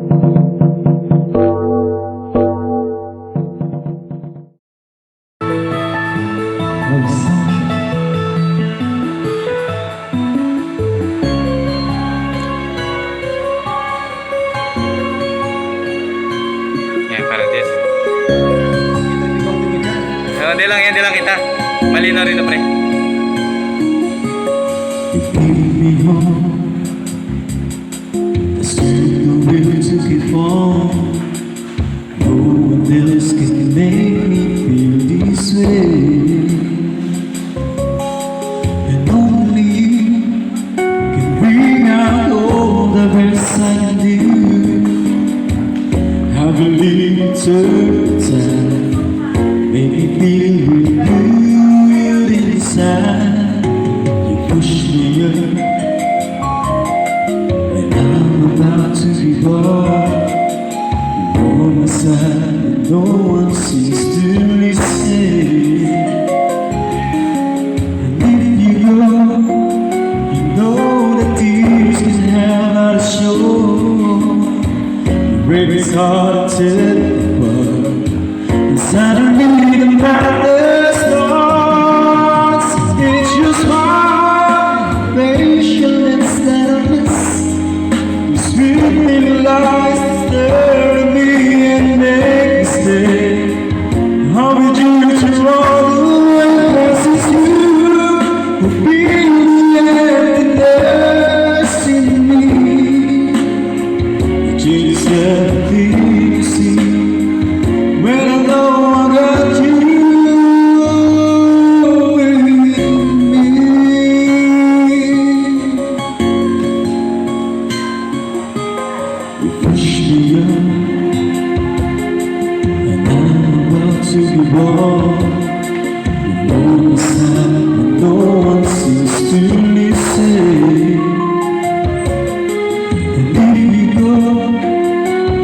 Yan, para this. Hindi lang kita. Malino rin na pre. Took it for no one else can make me feel this way, and only you can bring out all the best I do. I believe it's time, make me feel renewed inside. You push me up and I'm about to be born. You're on my side and no one seems to listen. And if you go, you know that tears can have out a show. You break his heart to tell it apart. Inside of me the madness starts. It's just my patience that I miss. Sweet lies stare at me and make me stay. How would you to run away? Cause it's you who feel the emptiness in me. You just let me see when I know I got you with me. You push me up, and I'm about to be born. You know inside, but no one seems to listen. And if you go,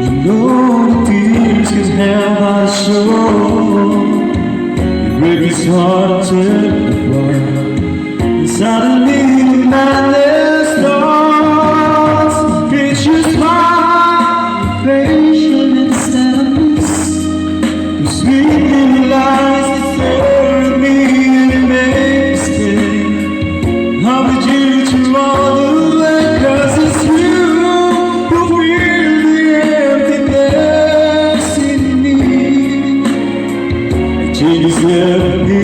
you know the tears can have our show. You break his heart to tear it apart. Inside of me the madness starts. It's just my patience that I miss. The sweet lies that stare at me and make me stay. How would you to run away? Cause it's you who feel the emptiness in me. And you just let me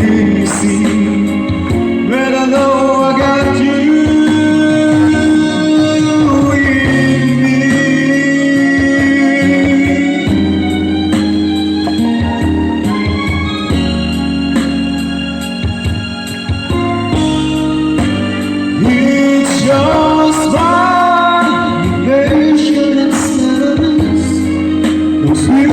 see when I know I got you with me. It's just my patience that I miss. Those sweet